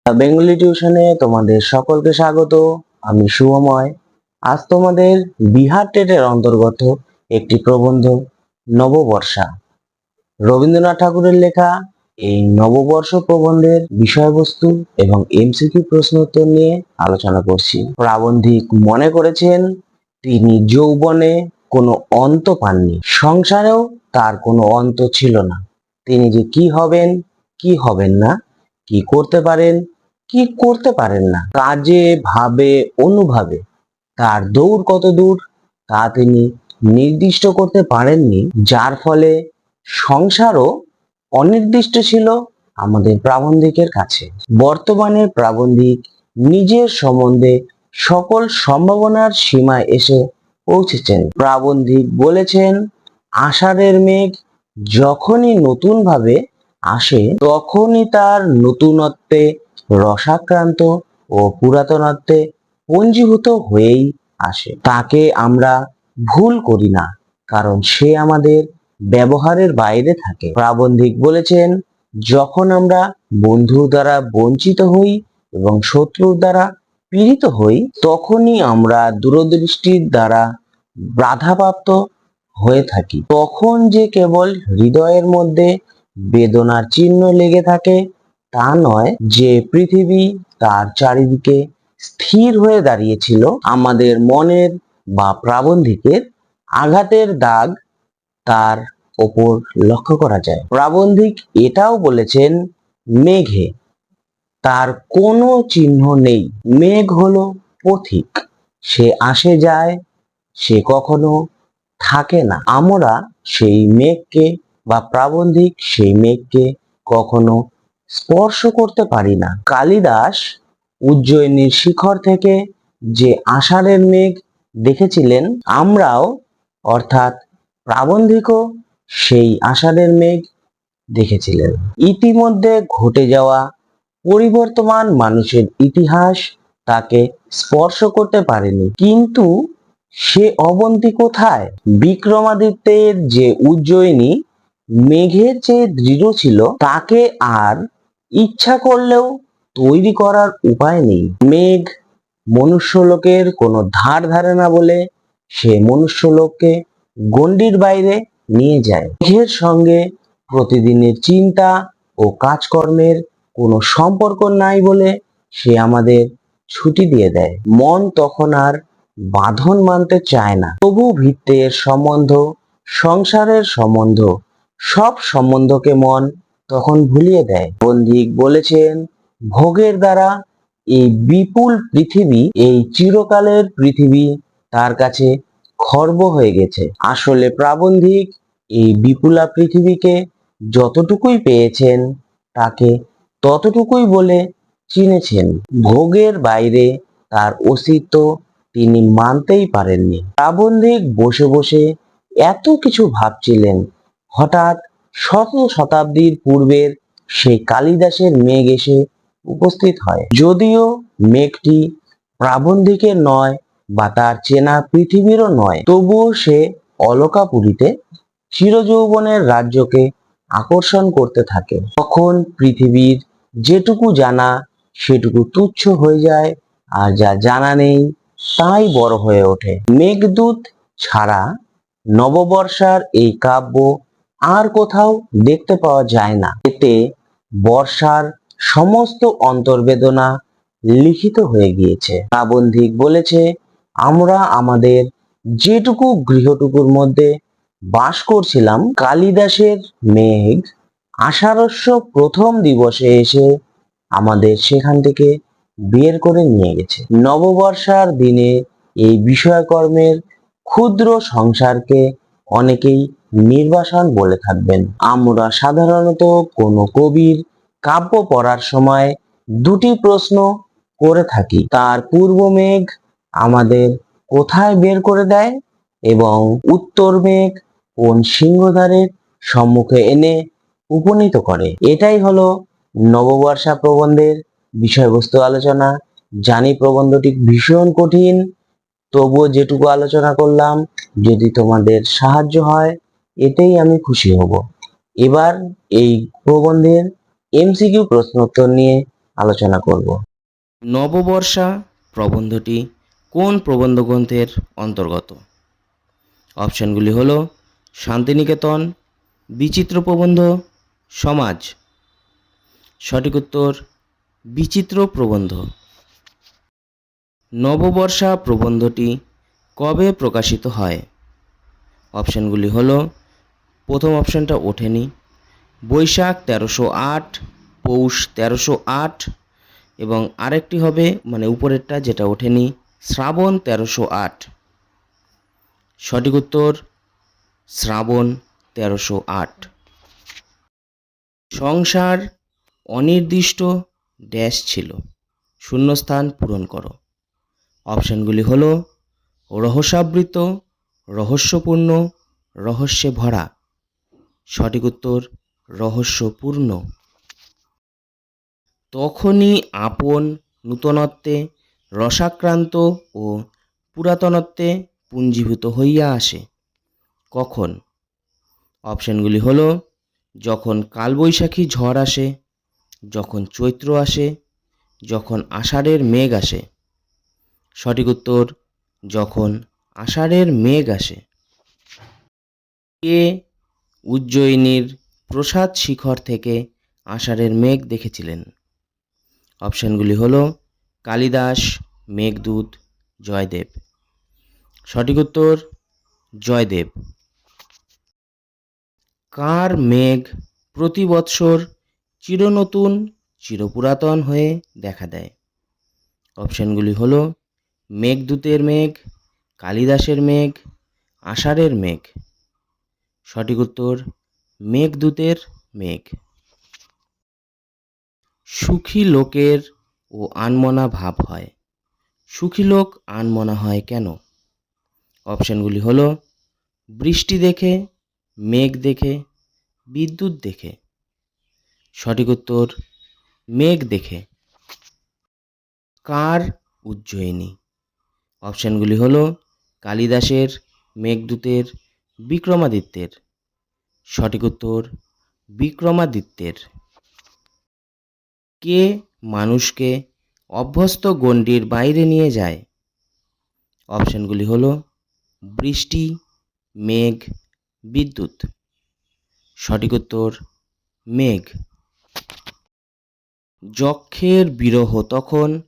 Bengali টিউশনে তোমাদের সকলকে স্বাগত। আমি শুভময়। আজ তোমাদের বিহার টেটের অন্তর্গত একটি প্রবন্ধ নববর্ষা, রবীন্দ্রনাথ ঠাকুরের লেখা এই নববর্ষ প্রবন্ধের বিষয়বস্তু এবং এমসিকিউ প্রশ্ন উত্তর নিয়ে আলোচনা করছি। প্রাবন্ধিক মনে করেছেন তিনি যৌবনে কোনো অন্ত পাননি, সংসারেও তার কোনো অন্ত ছিল না। তিনি যে কি হবেন, কি হবেন না, কি করতে পারেন, কি করতে পারেন না, কাজে ভাবে অনুভাবে তার দৌড় কত দূর তা তিনি নির্দিষ্ট করতে পারেননি, যার ফলে সংসারও অনির্দিষ্ট ছিল আমাদের প্রাবন্ধিকের কাছে। বর্তমানে প্রাবন্ধিক নিজের সম্বন্ধে সকল সম্ভাবনার সীমায় এসে পৌঁছেছেন। প্রাবন্ধিক বলেছেন, আষাঢ়ের মেঘ যখনই নতুন ভাবে আসে তখনই তার নতুনত্বে রসাক্রান্ত ও পুরাতনত্বে পঞ্জীভূত হয়েই আসে। তাকে আমরা ভুল করি না, কারণ সে আমাদের ব্যবহারের বাইরে থাকে। প্রাবন্ধিক বলেছেন, যখন আমরা বন্ধুর দ্বারা বঞ্চিত হই এবং শত্রুর দ্বারা পীড়িত হই তখনই আমরা দূরদৃষ্টির দ্বারা বাধাপ্রাপ্ত হয়ে থাকি। তখন যে কেবল হৃদয়ের মধ্যে বেদনার চিহ্ন লেগে থাকে তা নয়, যে পৃথিবী তার চারিদিকে স্থির হয়ে দাঁড়িয়েছিল। আমাদের মনের বা প্রাবন্ধিকের আঘাতের দাগ তার ওপর লক্ষ্য করা যায়। প্রাবন্ধিক এটাও বলেছেন, মেঘে তার কোনো চিহ্ন নেই। মেঘ হলো পথিক, সে আসে যায়, সে কখনো থাকে না। আমরা সেই মেঘকে বা প্রাবন্ধিক সেই মেঘকে কখনো স্পর্শ করতে পারি না। কালিদাস উজ্জয়িনীর শিখর থেকে যে আষাঢ়ের মেঘ দেখেছিলেন, আমরাও অর্থাৎ প্রাবন্ধিকও সেই আষাঢ়ের মেঘ দেখেছিলেন। ইতিমধ্যে ঘটে যাওয়া পরিবর্তমান মানুষের ইতিহাস তাকে স্পর্শ করতে পারেনি, কিন্তু সে অবন্তী কোথায়? বিক্রমাদিত্যের যে উজ্জয়িনী মেঘের চেয়ে দৃঢ় ছিল, তাকে আর ইচ্ছা করলেও তৈরি করার উপায় নেই। মেঘ মনুষ্যলোকের কোনো ধার ধারে না বলে সে মনুষ্যলোককে গণ্ডির বাইরে নিয়ে যায়। মেঘের সঙ্গে প্রতিদিনের চিন্তা ও কাজকর্মের কোনো সম্পর্ক নাই বলে সে আমাদের ছুটি দিয়ে দেয়। মন তখন আর বাঁধন মানতে চায় না। তবু ভিত্তের সম্বন্ধ, সংসারের সম্বন্ধ, সব সম্বন্ধকে মন তখন ভুলিয়ে দেয়। বন্দিক বলেছেন, ভোগের দ্বারা এই বিপুল পৃথিবী, এই চিরকালের পৃথিবী তার কাছে খর্ব হয়ে গেছে। আসলে প্রাবন্ধিক এই বিপুলা পৃথিবীকে যতটুকুই পেয়েছেন তাকে ততটুকুই বলে চিনেছেন। ভোগের বাইরে তার অস্তিত্ব তিনি মানতেই পারেননি। প্রাবন্ধিক বসে বসে এত কিছু ভাবছিলেন, হঠাৎ শত শতাব্দীর পূর্বের সেই কালিদাসের মেঘ এসে উপস্থিত হয়। যদিও মেঘটি প্রাবন্ধিকের নয় বা তার চেনা পৃথিবীরও নয়, তবুও সে অলকাপুরীতে চিরযৌবনের রাজ্যকে আকর্ষণ করতে থাকে। তখন পৃথিবীর যেটুকু জানা সেটুকু তুচ্ছ হয়ে যায়, আর যা জানা নেই তাই বড় হয়ে ওঠে। মেঘদূত ছাড়া নববর্ষার এই কাব্য আর কোথাও দেখতে পাওয়া যায় না। এতে বর্ষার সমস্ত অন্তর্বেদনা লিখিত হয়ে গিয়েছে। প্রাবন্ধিক বলেছে, আমরা আমাদের যেটুকু গৃহটুকুর মধ্যে বাস করছিলাম, কালিদাসের মেঘ আষাঢ়স্য প্রথম দিবসে এসে আমাদের সেখান থেকে বের করে নিয়ে গেছে। নববর্ষার দিনে এই বিষয়কর্মের ক্ষুদ্র সংসারকে অনেকেই নির্বাসন বলে থাকবেন। আমরা সাধারণত কোনো কবির কাব্য পড়ার সময় দুটি প্রশ্ন করে থাকি, তার পূর্ব মেঘ আমাদের কোথায় বের করে দেয় এবং উত্তর মেঘ কোন সিংহদ্বারের সম্মুখে এনে উপনীত করে। এটাই হলো নববর্ষা প্রবন্ধের বিষয়বস্তু আলোচনা। জানি প্রবন্ধটি ভীষণ কঠিন, তবুও যেটুকু আলোচনা করলাম যদি তোমাদের সাহায্য হয় এতেই আমি খুশি হব। এবার এই প্রবন্ধের এমসিকিউ প্রশ্ন উত্তর নিয়ে আলোচনা করব। নববর্ষা প্রবন্ধটি কোন প্রবন্ধ গ্রন্থের অন্তর্গত? অপশানগুলি হল শান্তিনিকেতন, বিচিত্র প্রবন্ধ, সমাজ। সঠিক উত্তর বিচিত্র প্রবন্ধ। নববর্ষা প্রবন্ধটি কবে প্রকাশিত হয়? অপশানগুলি হল, প্রথম অপশানটা ওঠেনি, বৈশাখ 1308, পৌষ 1308, এবং আরেকটি হবে উপরেরটা যেটা ওঠেনি, শ্রাবণ 1308। সঠিক উত্তর শ্রাবণ 1308। সংসার অনির্দিষ্ট ড্যাশ ছিল, শূন্যস্থান পূরণ করো। অপশানগুলি হল রহস্যাবৃত, রহস্যপূর্ণ, রহস্যে ভরা। সঠিক উত্তর রহস্যপূর্ণ। তখনই আপন নূতনত্বে রসাক্রান্ত ও পুরাতনত্বে পুঞ্জীভূত হইয়া আসে। কখন? অপশানগুলি হল, যখন কালবৈশাখী ঝড় আসে, যখন চৈত্র আসে, যখন আষাঢ়ের মেঘ আসে। সঠিক উত্তর যখন আষাঢ়ের মেঘ আসে। কে উজ্জয়িনীর প্রসাদ শিখর থেকে আষাঢ়ের মেঘ দেখেছিলেন? অপশানগুলি হল কালিদাস, মেঘদূত, জয়দেব। সঠিক উত্তর জয়দেব। কার মেঘ প্রতি বৎসর চিরনতুন চিরপুরাতন হয়ে দেখা দেয়? অপশানগুলি হল মেঘদূতের মেঘ, কালিদাসের মেঘ, আষাঢ়ের মেঘ। সঠিক উত্তর মেঘদূতের মেঘ। সুখী লোকের ও আনমনা ভাব হয়। সুখী লোক আনমনা হয় কেন? অপশানগুলি হল বৃষ্টি দেখে, মেঘ দেখে, বিদ্যুৎ দেখে। সঠিক উত্তর মেঘ দেখে। কার উজ্জয়িনী? অপশানগুলি হল কালিদাসের, মেঘদূতের, বিক্রমাদিত্যের। সঠিক উত্তর বিক্রমাদিত্যের। কে মানুষকে অভ্যস্ত গণ্ডির বাইরে নিয়ে যায়? অপশানগুলি হল বৃষ্টি, মেঘ, বিদ্যুৎ। সঠিক উত্তর মেঘ। যক্ষের বিরহ তখন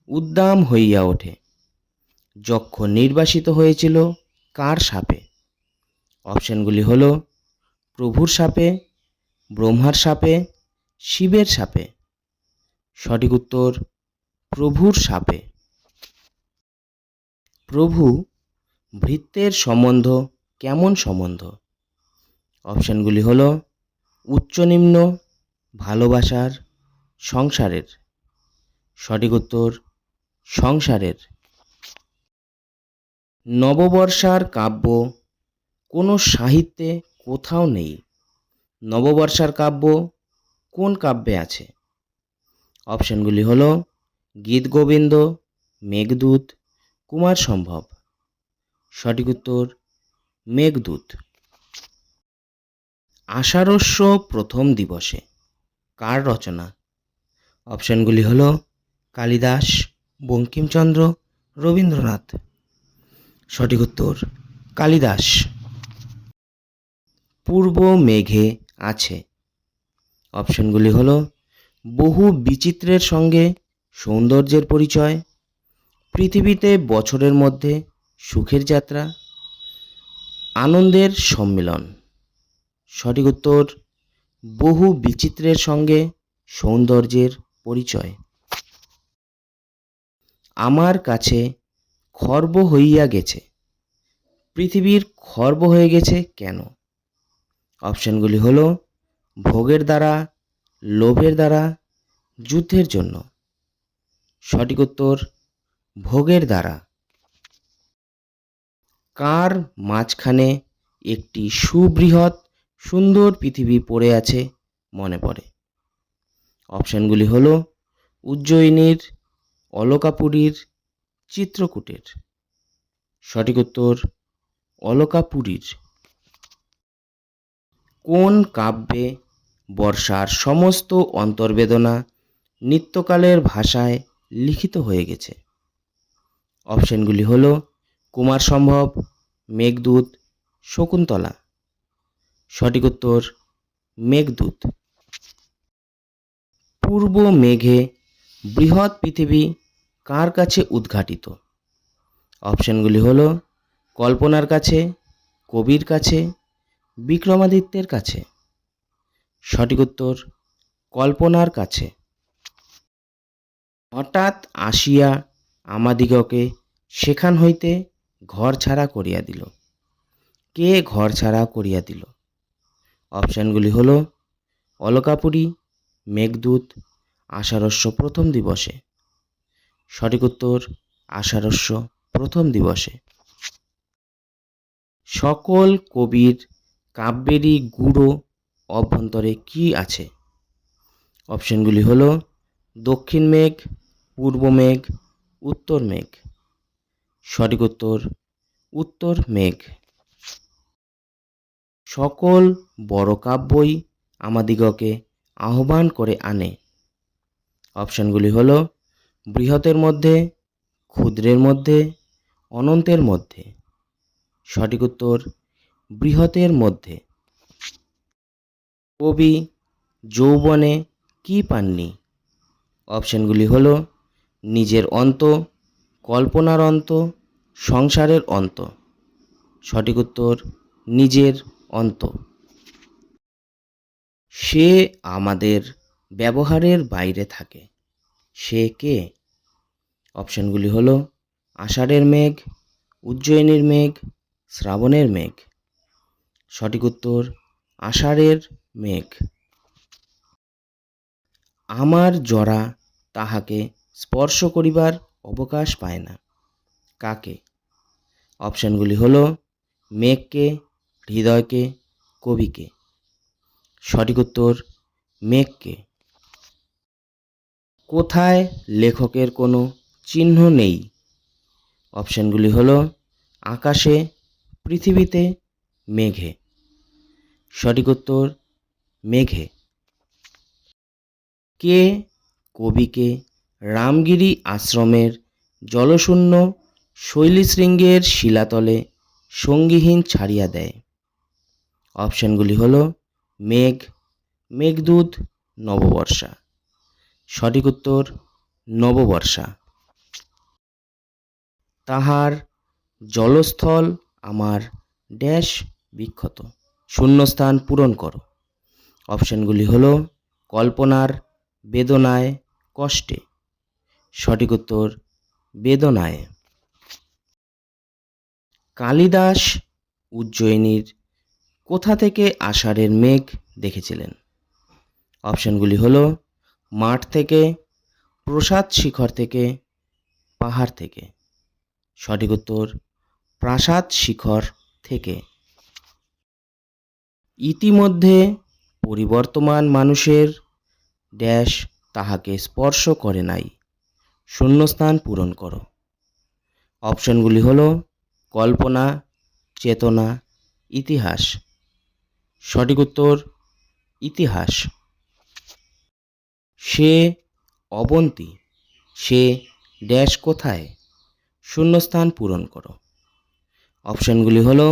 উদ্দাম হইয়া ওঠে। যক্ষ নির্বাসিত হয়েছিল কার শাপে? অপশানগুলি হল প্রভুর শাপে, ব্রহ্মার শাপে, শিবের শাপে। সঠিক উত্তর প্রভুর শাপে। প্রভু ভৃত্যের সম্বন্ধ কেমন সম্বন্ধ? অপশানগুলি হল উচ্চ নিম্ন, ভালোবাসার, সংসারের। সঠিক উত্তর সংসারের। নববর্ষার কাব্য কোনো সাহিত্যে কোথাও নেই। নববর্ষার কাব্য কোন কাব্যে আছে? অপশানগুলি হল গীতগোবিন্দ, মেঘদূত, কুমার সম্ভব। সঠিক উত্তর মেঘদূত। আষাঢ়স্য প্রথম দিবসে কার রচনা? অপশানগুলি হল কালিদাস, বঙ্কিমচন্দ্র, রবীন্দ্রনাথ। সঠিক উত্তর কালিদাস। পূর্ব মেঘে আছে। অপশানগুলি হল বহু বিচিত্রের সঙ্গে সৌন্দর্যের পরিচয়, পৃথিবীতে বছরের মধ্যে সুখের যাত্রা, আনন্দের সম্মিলন। সঠিক উত্তর বহু বিচিত্রের সঙ্গে সৌন্দর্যের পরিচয়। আমার কাছে খর্ব হইয়া গেছে। পৃথিবীর খর্ব হয়ে গেছে কেন? অপশানগুলি হল ভোগের দ্বারা, লোভের দ্বারা, যুদ্ধের জন্য। সঠিক উত্তর ভোগের দ্বারা। কার মাঝখানে একটি সুবৃহৎ সুন্দর পৃথিবী পড়ে আছে মনে পড়ে? অপশানগুলি হল উজ্জয়িনীর, অলকাপুরীর, চিত্রকূটের। সঠিক উত্তর অলকাপুরীর। কোন কাব্যে বর্ষার সমস্ত অন্তর্বেদনা নিত্যকালের ভাষায় লিখিত হয়ে গেছে? অপশনগুলি হলো কুমার সম্ভব, মেঘদূত, শকুন্তলা। সঠিক উত্তর মেঘদূত। পূর্ব মেঘে বৃহৎ পৃথিবী কার কাছে উদ্ঘাটিত? অপশনগুলি হলো কল্পনার কাছে, কবির কাছে, বিক্রমাদিত্যের কাছে। সঠিক উত্তর কল্পনার কাছে। হঠাৎ আসিয়া আমাদিগকে সেখান হইতে ঘর ছাড়া করিয়া দিল। কে ঘর ছাড়া করিয়া দিল? অপশানগুলি হলো অলকাপুরী, মেঘদূত, আষাঢ়স্য প্রথম দিবসে। সঠিক উত্তর আষাঢ়স্য প্রথম দিবসে। সকল কবির কাব্যেরই গূঢ় অভ্যন্তরে কি আছে? অপশনগুলি হলো দক্ষিণ মেঘ, পূর্ব মেঘ, উত্তর মেঘ। সঠিক উত্তর উত্তর মেঘ। সকল বড় কাব্যই আমাদিগকে আহ্বান করে আনে। অপশনগুলি হলো বৃহতের মধ্যে, ক্ষুদ্রের মধ্যে, অনন্তের মধ্যে। সঠিক উত্তর বৃহতের মধ্যে। কবি যৌবনে কি পাননি? অপশনগুলি হলো নিজের অন্ত, কল্পনার অন্ত, সংসারের অন্ত। সঠিক উত্তর নিজের অন্ত। সে আমাদের ব্যবহারের বাইরে থাকে, সে কে? অপশনগুলি হলো আষাঢ়ের মেঘ, উজ্জয়িনীর মেঘ, শ্রাবণের মেঘ। সঠিক উত্তর আষাঢ়ের মেঘ। আমার জরা তাহাকে স্পর্শ করিবার অবকাশ পায় না, কাকে? অপশানগুলি হলো মেঘকে, হৃদয়কে, কবিকে। সঠিক উত্তর মেঘকে। কোথায় লেখকের কোনো চিহ্ন নেই? অপশানগুলি হলো আকাশে, পৃথিবীতে, মেঘে। সঠিক উত্তর মেঘে। কে কবিকে রামগিরি আশ্রমের জলশূন্য শৈলশৃঙ্গের শিলাতলে সঙ্গীহীন ছাড়িয়া দেয়? অপশানগুলি হলো মেঘ, মেঘদূত, নববর্ষা। সঠিক উত্তর নববর্ষা। তাহার জলস্থল আমার ড্যাশ বিখ্যাত, শূন্যস্থান পূরণ করো। অপশানগুলি হলো কল্পনার, বেদনায়, কষ্টে। সঠিক উত্তর বেদনায়। কালিদাস উজ্জয়িনীর কোথা থেকে আষাঢ়ের মেঘ দেখেছিলেন? অপশানগুলি হলো মাঠ থেকে, প্রাসাদ শিখর থেকে, পাহাড় থেকে। সঠিক উত্তর প্রাসাদ শিখর থেকে। ইতিমধ্যে পরিবর্তমান মানুষের ড্যাশ তাহাকে স্পর্শ করে নাই, শূন্যস্থান পূরণ করো। অপশনগুলি হলো কল্পনা, চেতনা, ইতিহাস। সঠিক উত্তর ইতিহাস। সে অবন্তী, সে ড্যাশ কোথায়, শূন্যস্থান পূরণ করো। অপশনগুলি হলো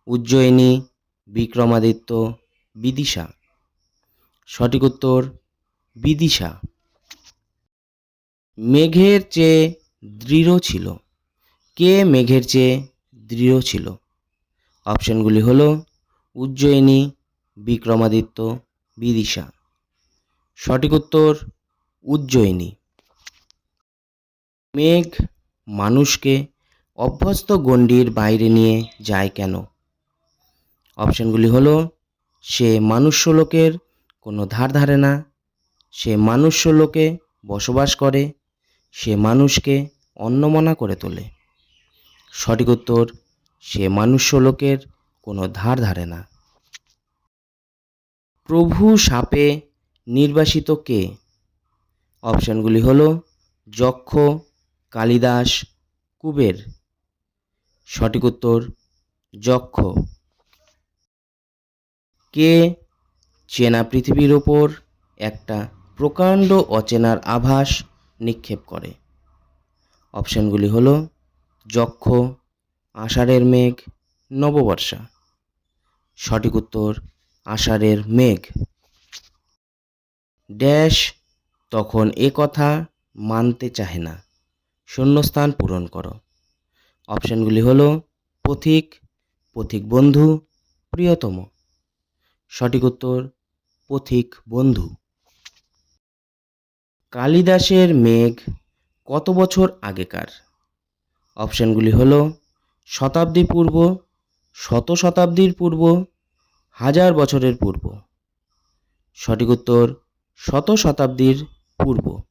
উজ্জয়িনী, বিক্রমাদিত্য, বিদিশা। সঠিক উত্তর বিদিশা। মেঘের চেয়ে দৃঢ় ছিল, কে মেঘের চেয়ে দৃঢ় ছিল? অপশনগুলি হলো উজ্জয়িনী, বিক্রমাদিত্য, বিদিশা। সঠিক উত্তর উজ্জয়িনী। মেঘ মানুষকে অভ্যস্ত গণ্ডির বাইরে নিয়ে যায় কেন? অপশনগুলি হলো সে মানুষ্যলোকের কোনো ধার ধারে না, সে মানুষ্যলোকে বসবাস করে, সে মানুষকে অন্নমনা করে তোলে। সঠিক উত্তর সে মানুষ্যলোকের কোনো ধার ধারে না। প্রভু শাপে নির্বাসিত কে? অপশনগুলি হলো যক্ষ, কালিদাস, কুবের। সঠিক উত্তর যক্ষ। কে চেনা পৃথিবীর ওপর একটা প্রকাণ্ড অচেনার আভাস নিক্ষেপ করে? অপশানগুলি হলো যক্ষ, আষাঢ়ের মেঘ, নববর্ষা। সঠিক উত্তর আষাঢ়ের মেঘ। ড্যাশ তখন এ কথা মানতে চাহে না, শূন্যস্থান পূরণ করো। অপশানগুলি হলো পথিক, পথিক বন্ধু, প্রিয়তম। সঠিক উত্তর পথিক বন্ধু। কালিদাসের মেঘ কত বছর আগেকার? অপশানগুলি হলো শতাব্দী পূর্ব, শত শতাব্দীর পূর্ব, হাজার বছরের পূর্ব। সঠিক উত্তর শত শতাব্দীর পূর্ব।